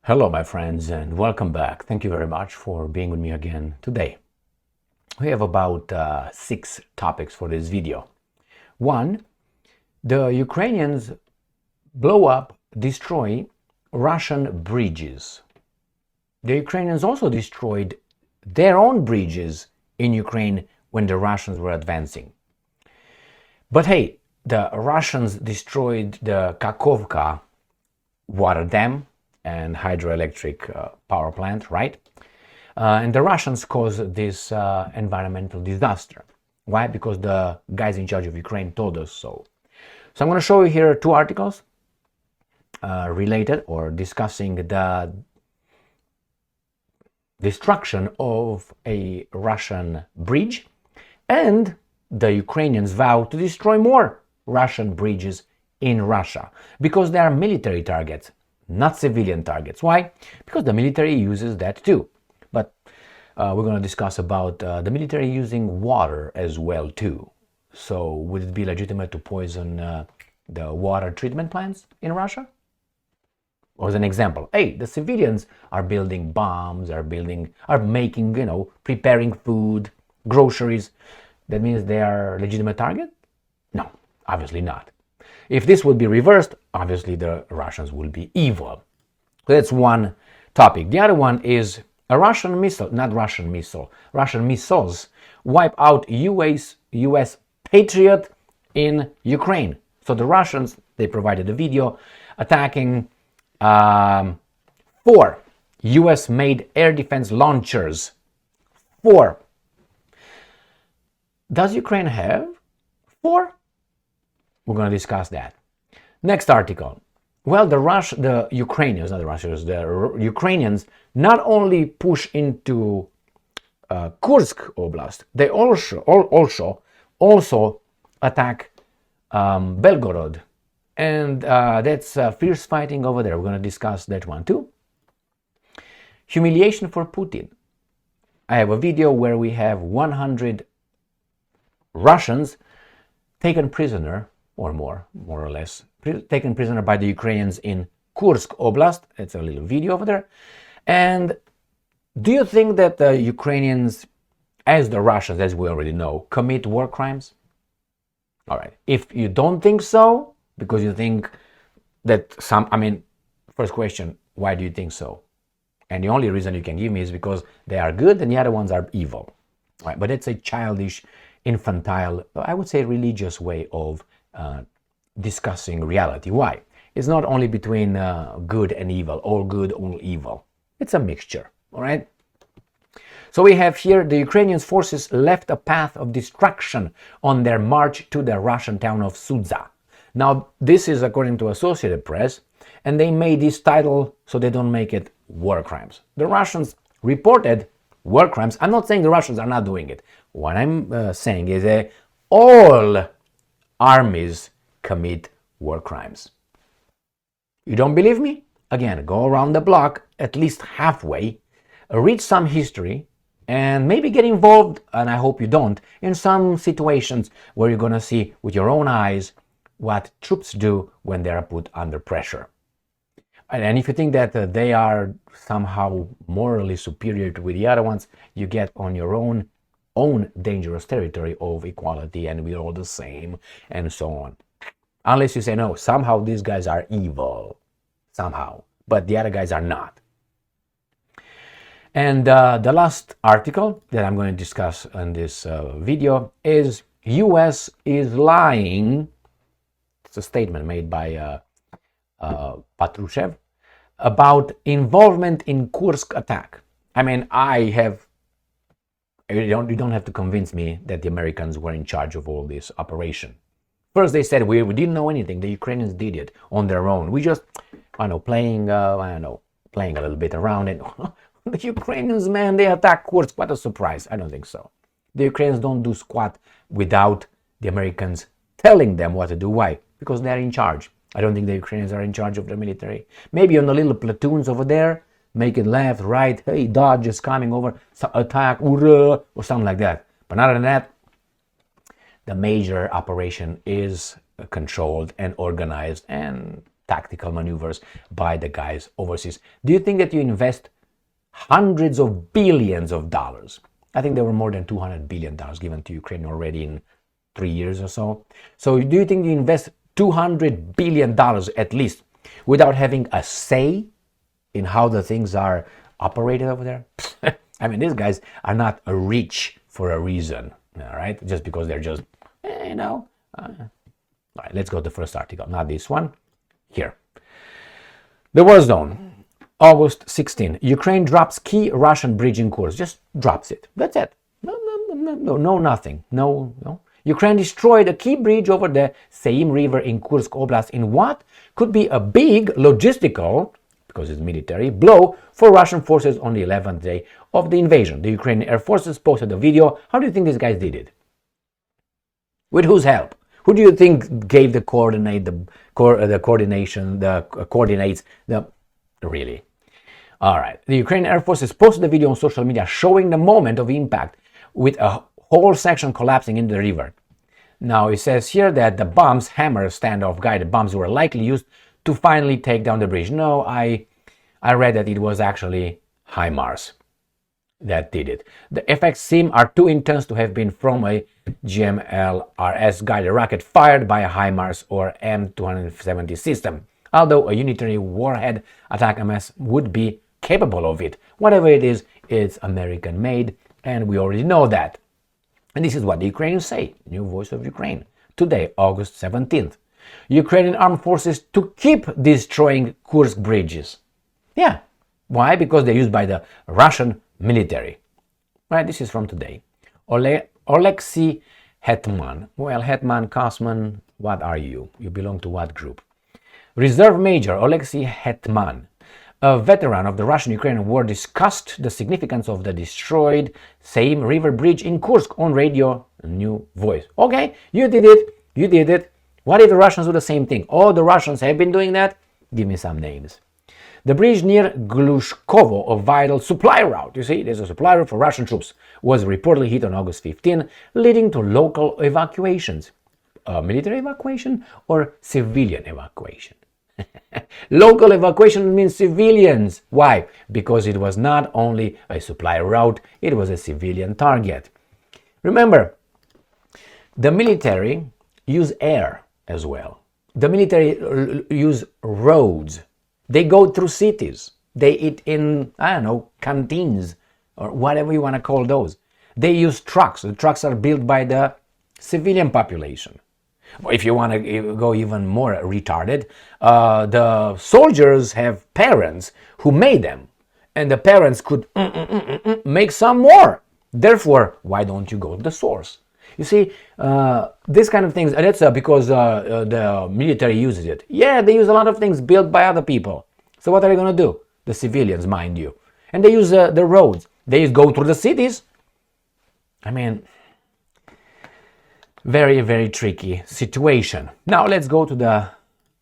Hello, my friends, and welcome back. Thank you very much for being with me again today. We have about 6 topics for this video. 1. The Ukrainians blow up, destroy Russian bridges. The Ukrainians also destroyed their own bridges in Ukraine when the Russians were advancing. But hey, the Russians destroyed the Kakhovka water dam and hydroelectric power plant, right? And the Russians caused this environmental disaster. Why? Because the guys in charge of Ukraine told us so. So I'm going to show you here 2 articles related or discussing the destruction of a Russian bridge, and the Ukrainians vow to destroy more Russian bridges in Russia because they are military targets, not civilian targets. Why? Because the military uses that too. But we're going to discuss about the military using water as well too. So would it be legitimate to poison the water treatment plants in Russia? Or as an example, hey, the civilians are building bombs, are making, preparing food, groceries. That means they are legitimate target? No, obviously not. If this would be reversed, obviously the Russians will be evil. That's one topic. The other one is a Russian missiles wipe out US Patriot in Ukraine. So the Russians, they provided a video attacking 4 US-made air defense launchers. 4. Does Ukraine have 4? We're going to discuss that. Next article. Well, the Ukrainians not only push into Kursk Oblast, they also attack Belgorod. And that's fierce fighting over there. We're going to discuss that one too. Humiliation for Putin. I have a video where we have 100 Russians taken prisoner, or more or less, taken prisoner by the Ukrainians in Kursk Oblast. It's a little video over there. And do you think that the Ukrainians, as the Russians, as we already know, commit war crimes? All right. If you don't think so, because you think that first question, why do you think so? And the only reason you can give me is because they are good and the other ones are evil. All right. But it's a childish, infantile, I would say religious way of discussing reality. Why? It's not only between good and evil, all good, all evil. It's a mixture, all right? So we have here the Ukrainian forces left a path of destruction on their march to the Russian town of Sudza. Now, this is according to Associated Press, and they made this title so they don't make it war crimes. The Russians reported war crimes. I'm not saying the Russians are not doing it. What I'm saying is that all armies commit war crimes. You don't believe me? Again, go around the block, at least halfway, read some history, and maybe get involved, and I hope you don't, in some situations where you're going to see with your own eyes what troops do when they are put under pressure. And if you think that they are somehow morally superior to the other ones, you get on your own dangerous territory of equality and we're all the same and so on. Unless you say, no, somehow these guys are evil, somehow, but the other guys are not. And the last article that I'm going to discuss in this video is US is lying. It's a statement made by Patrushev about involvement in Kursk attack. I mean, you don't have to convince me that the Americans were in charge of all this operation. First they said we didn't know anything. The Ukrainians did it on their own. We just, playing a little bit around it. The Ukrainians, man, they attack Kursk. What a surprise. I don't think so. The Ukrainians don't do squat without the Americans telling them what to do. Why? Because they're in charge. I don't think the Ukrainians are in charge of the military. Maybe on the little platoons over there, make it left, right, hey, Dodge is coming over, attack, or something like that. But other than that, the major operation is controlled and organized and tactical maneuvers by the guys overseas. Do you think that you invest hundreds of billions of dollars? I think there were more than $200 billion given to Ukraine already in 3 years or so. So do you think you invest $200 billion at least without having a say in how the things are operated over there? I mean, these guys are not rich for a reason, all right? Just because they're just, All right, let's go to the first article, not this one. Here. The war zone. August 16. Ukraine drops key Russian bridge in Kursk. Just drops it. That's it. No, nothing. No. Ukraine destroyed a key bridge over the Seim River in Kursk Oblast in what could be a big logistical, because it's military, blow for Russian forces on the 11th day of the invasion. The Ukrainian Air Forces posted a video. How do you think these guys did it? With whose help? Who do you think gave the coordinates? Really? All right. The Ukrainian Air Forces posted a video on social media showing the moment of impact with a whole section collapsing into the river. Now, it says here that the bombs, hammer standoff guided bombs, were likely used to finally take down the bridge. No, I read that it was actually HIMARS that did it. The effects seem are too intense to have been from a GMLRS guided rocket fired by a HIMARS or M270 system, although a unitary warhead attack MS would be capable of it. Whatever it is, it's American made, and we already know that. And this is what the Ukrainians say. New Voice of Ukraine. Today, August 17th. Ukrainian armed forces to keep destroying Kursk bridges. Yeah. Why? Because they're used by the Russian military. Right, this is from today. Oleksiy Hetman. Well, Hetman, Kosman, what are you? You belong to what group? Reserve Major Oleksiy Hetman, a veteran of the Russian-Ukrainian war, discussed the significance of the destroyed Seim River Bridge in Kursk on radio New Voice. Okay, you did it. What if the Russians do the same thing? Oh, the Russians have been doing that? Give me some names. The bridge near Glushkovo, a vital supply route, you see, there's a supply route for Russian troops, was reportedly hit on August 15, leading to local evacuations. Military evacuation or civilian evacuation? Local evacuation means civilians. Why? Because it was not only a supply route, it was a civilian target. Remember, the military use air as well. The military use roads. They go through cities. They eat in, canteens or whatever you want to call those. They use trucks. The trucks are built by the civilian population. If you want to go even more retarded, the soldiers have parents who made them, and the parents could make some more. Therefore, why don't you go to the source? You see, this kind of things, and that's because the military uses it. Yeah, they use a lot of things built by other people. So what are they going to do? The civilians, mind you. And they use the roads. They go through the cities. I mean, very, very tricky situation. Now let's go to the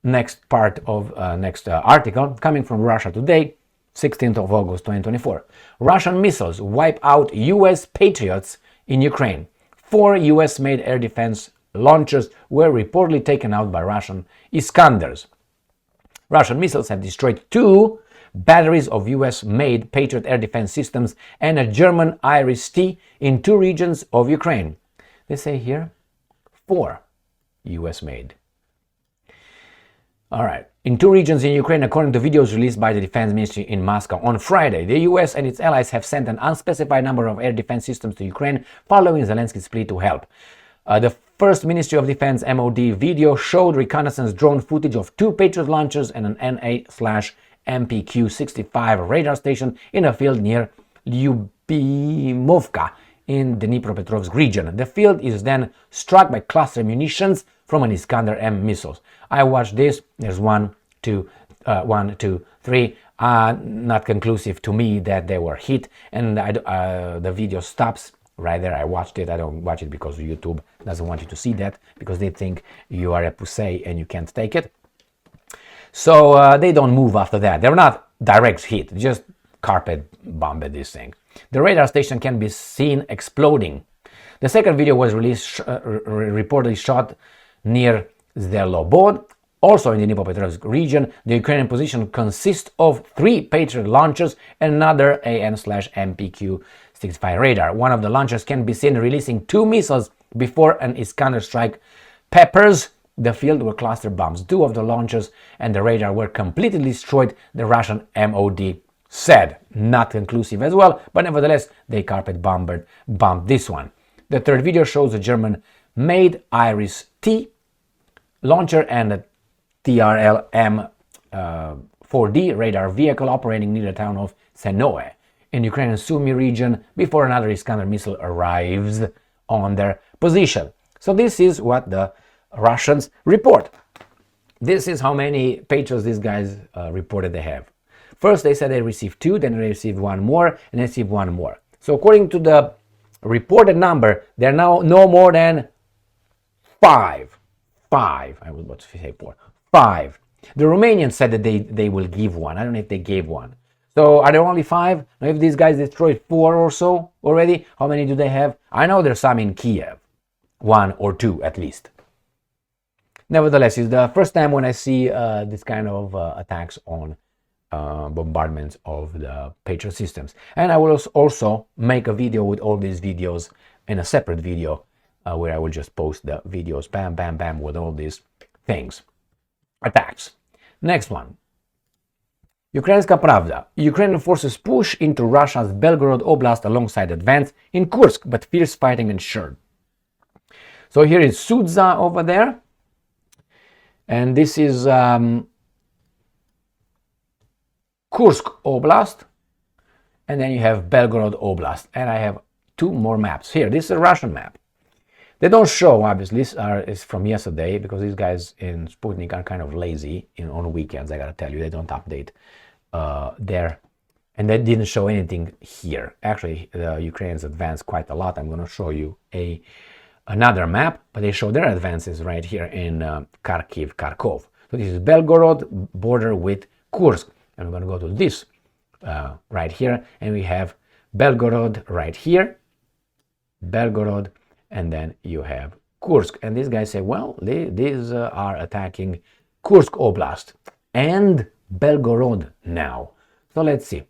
next part of next article coming from Russia Today, 16th of August 2024. Russian missiles wipe out US Patriots in Ukraine. 4 US-made air defense launchers were reportedly taken out by Russian Iskanders. Russian missiles have destroyed 2 batteries of US-made Patriot air defense systems and a German Iris-T in 2 regions of Ukraine. They say here 4 US-made. All right. In 2 regions in Ukraine, according to videos released by the Defense Ministry in Moscow on Friday, the US and its allies have sent an unspecified number of air defense systems to Ukraine following Zelensky's plea to help. The first Ministry of Defense MOD video showed reconnaissance drone footage of 2 Patriot launchers and an NA/MPQ-65 radar station in a field near Lyubimovka in the Dnipropetrovsk region. The field is then struck by cluster munitions from an Iskander-M missiles. I watched this. There's 1, 2, 3. Not conclusive to me that they were hit, and the video stops right there. I watched it. I don't watch it because YouTube doesn't want you to see that, because they think you are a pussy and you can't take it. So they don't move after that. They're not direct hit, just carpet bombed this thing. The radar station can be seen exploding. The second video was released, reportedly shot near Zhelobod, Also in the Dnipropetrovsk region, the Ukrainian position consists of 3 Patriot launchers and another AN/MPQ-65 radar. One of the launchers can be seen releasing 2 missiles before an Iskander strike peppers the field with cluster bombs. 2 of the launchers and the radar were completely destroyed, the Russian MOD said. Not conclusive as well, but nevertheless, they carpet bombed this one. The third video shows a German-made Iris-T launcher and a TRL-M4D radar vehicle operating near the town of Senoe in Ukrainian Sumy region before another Iskander missile arrives on their position. So this is what the Russians report. This is how many Patriots these guys reported they have. First they said they received 2, then they received 1 more, and they received 1 more. So according to the reported number, they're now no more than 5. I was about to say 4. 5. The Romanians said that they will give 1. I don't know if they gave 1. So are there only 5? Now if these guys destroyed 4 or so already, how many do they have? I know there's some in Kiev. 1 or 2 at least. Nevertheless, it's the first time when I see this kind of attacks on bombardments of the Patriot systems. And I will also make a video with all these videos in a separate video where I will just post the videos, bam, bam, bam, with all these things. Attacks. Next one. Ukrainska Pravda. Ukrainian forces push into Russia's Belgorod Oblast alongside advance in Kursk, but fierce fighting ensured. So here is Sudza over there. And this is Kursk Oblast, and then you have Belgorod Oblast, and I have 2 more maps here. This is a Russian map. They don't show, obviously. This is from yesterday because these guys in Sputnik are kind of lazy on weekends. I gotta tell you, they don't update there, and they didn't show anything here. Actually, the Ukrainians advanced quite a lot. I'm gonna show you another map, but they show their advances right here in Kharkov. So this is Belgorod, border with Kursk. And we're going to go to this right here, and we have Belgorod right here, Belgorod, and then you have Kursk. And these guys say, well, these are attacking Kursk Oblast and Belgorod now. So let's see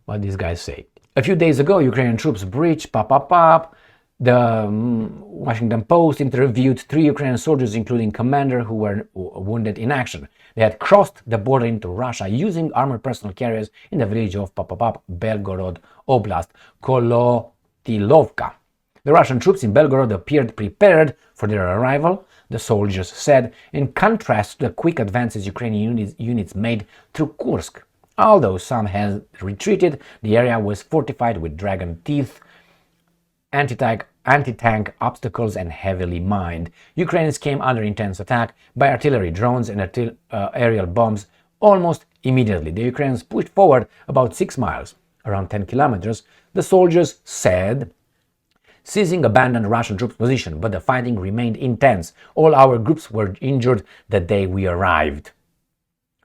what these guys say. A few days ago, Ukrainian troops breached the Washington Post interviewed 3 Ukrainian soldiers, including commander, who were wounded in action. They had crossed the border into Russia using armored personal carriers in the village of Belgorod Oblast, Kolotilovka. The Russian troops in Belgorod appeared prepared for their arrival, the soldiers said, in contrast to the quick advances Ukrainian units made through Kursk. Although some had retreated, the area was fortified with dragon teeth, anti-tank obstacles, and heavily mined. Ukrainians came under intense attack by artillery, drones, and aerial bombs almost immediately. The Ukrainians pushed forward about 6 miles, around 10 kilometers, the soldiers said, seizing abandoned Russian troops' position, but the fighting remained intense. All our groups were injured the day we arrived.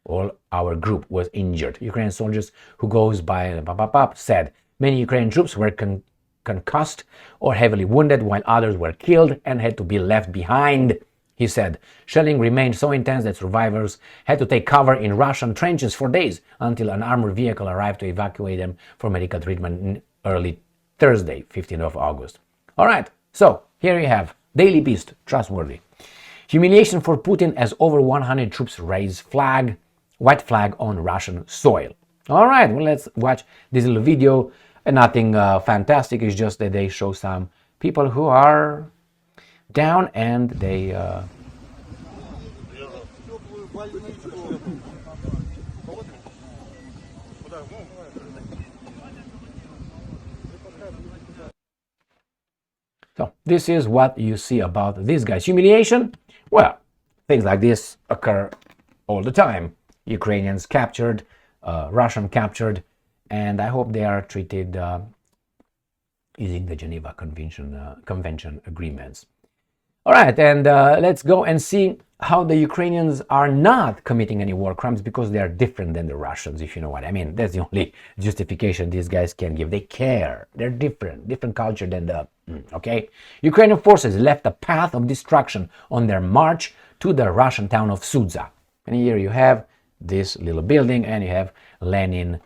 All our group was injured. Ukrainian soldiers who goes by said many Ukrainian troops were concussed or heavily wounded, while others were killed and had to be left behind. He said shelling remained so intense that survivors had to take cover in Russian trenches for days until an armored vehicle arrived to evacuate them for medical treatment early Thursday, 15th of August. All right, so here you have Daily Beast, trustworthy. Humiliation for Putin as over 100 troops raise white flag on Russian soil. All right, well, let's watch this little video. And nothing fantastic, it's just that they show some people who are down and they So this is what you see about these guys. Humiliation? Well, things like this occur all the time. Ukrainians captured, Russian captured, and I hope they are treated using the Geneva Convention agreements. All right, and let's go and see how the Ukrainians are not committing any war crimes because they are different than the Russians, if you know what I mean. That's the only justification these guys can give. They care. They're different culture than the, okay? Ukrainian forces left a path of destruction on their march to the Russian town of Sudzha. And here you have this little building, and you have Lenin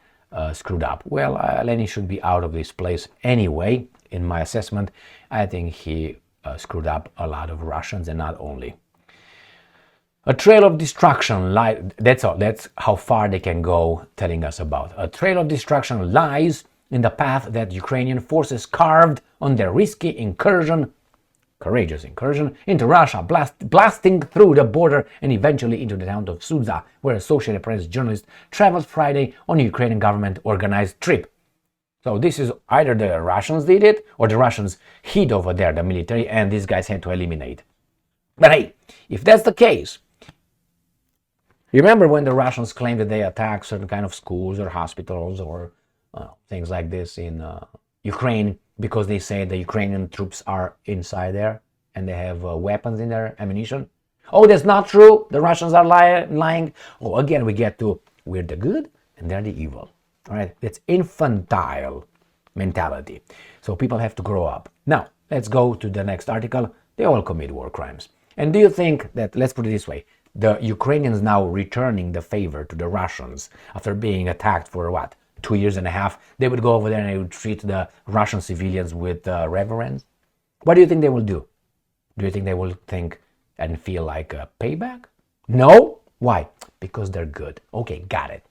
screwed up. Well, Lenin should be out of this place anyway, in my assessment. I think he screwed up a lot of Russians, and not only. A trail of destruction, that's all. That's how far they can go telling us about. A trail of destruction lies in the path that Ukrainian forces carved on their risky incursion, courageous incursion, into Russia, blasting through the border and eventually into the town of Sudzha, where Associated Press journalist traveled Friday on a Ukrainian government-organized trip. So this is either the Russians did it, or the Russians hid over there, the military, and these guys had to eliminate. But hey, if that's the case, remember when the Russians claimed that they attacked certain kind of schools or hospitals or things like this in Ukraine because they say the Ukrainian troops are inside there and they have weapons in their ammunition? Oh, that's not true. The Russians are lying. Oh, again, we get to we're the good and they're the evil. All right, that's infantile mentality. So people have to grow up. Now, let's go to the next article. They all commit war crimes. And do you think that, let's put it this way, the Ukrainians now returning the favor to the Russians after being attacked for what, 2.5 years, they would go over there and they would treat the Russian civilians with reverence? What do you think they will do? Do you think they will think and feel like a payback? No? Why? Because they're good. Okay, got it.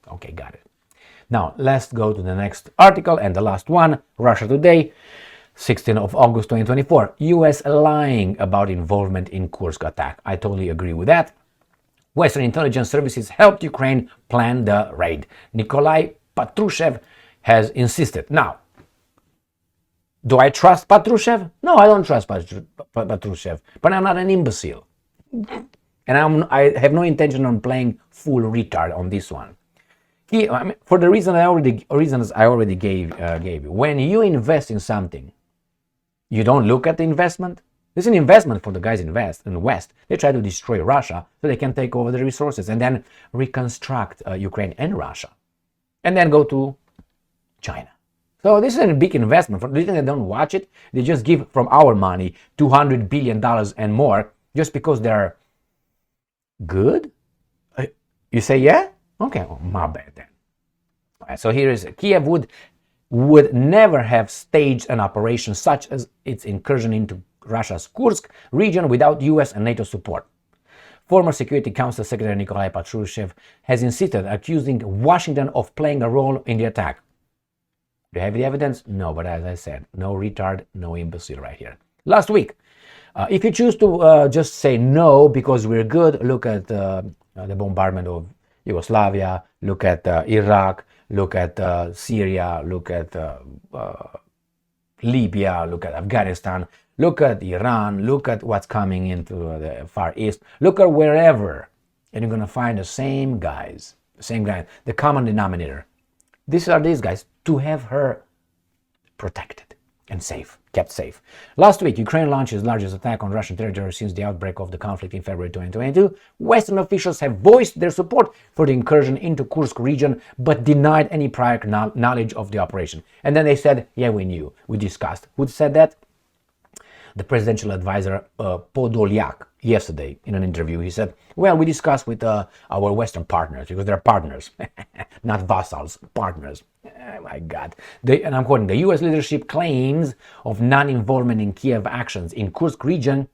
Now, let's go to the next article and the last one, Russia Today, 16th of August 2024. US lying about involvement in Kursk attack. I totally agree with that. Western intelligence services helped Ukraine plan the raid. Nikolai Patrushev has insisted. Now, do I trust Patrushev? No, I don't trust Patrushev, but I'm not an imbecile. And I have no intention on playing full retard on this one. For the reasons I already gave you. When you invest in something, you don't look at the investment. This is an investment for the guys in the West. They try to destroy Russia so they can take over the resources and then reconstruct Ukraine and Russia. And then go to China. So this is a big investment. For the reason they don't watch it, they just give from our money $200 billion and more just because they're good? You say yeah? Okay, well, my bad then. All right, so here is Kiev would never have staged an operation such as its incursion into Russia's Kursk region without US and NATO support. Former Security Council Secretary Nikolai Patrushev has insisted, accusing Washington of playing a role in the attack. Do you have the evidence? No, but as I said, no retard, no imbecile right here. Last week, if you choose to just say no because we're good, look at the bombardment of Yugoslavia, look at Iraq, look at Syria, look at Libya, look at Afghanistan, look at Iran, look at what's coming into the Far East, look at wherever, and you're going to find the same guys, the common denominator. These are these guys to have her protected and safe, kept safe. Last week, Ukraine launched its largest attack on Russian territory since the outbreak of the conflict in February 2022. Western officials have voiced their support for the incursion into Kursk region, but denied any prior knowledge of the operation. And then they said, yeah, we knew, we discussed. Who said that? The presidential advisor Podolyak yesterday in an interview. He said, well, we discussed with our Western partners, because they're partners, not vassals, partners. Oh my God. And I'm quoting, the US leadership claims of non-involvement in Kiev actions in Kursk region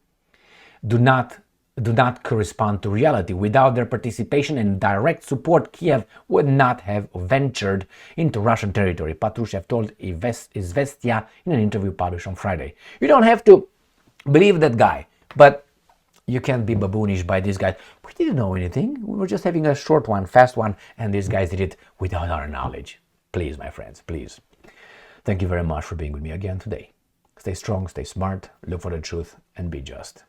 do not correspond to reality. Without their participation and direct support, Kiev would not have ventured into Russian territory, Patrushev told Izvestia in an interview published on Friday. You don't have to believe that guy, but you can't be baboonish by this guy. We didn't know anything. We were just having a short one, fast one, and these guys did it without our knowledge. Please, my friends, please. Thank you very much for being with me again today. Stay strong, stay smart, look for the truth, and be just.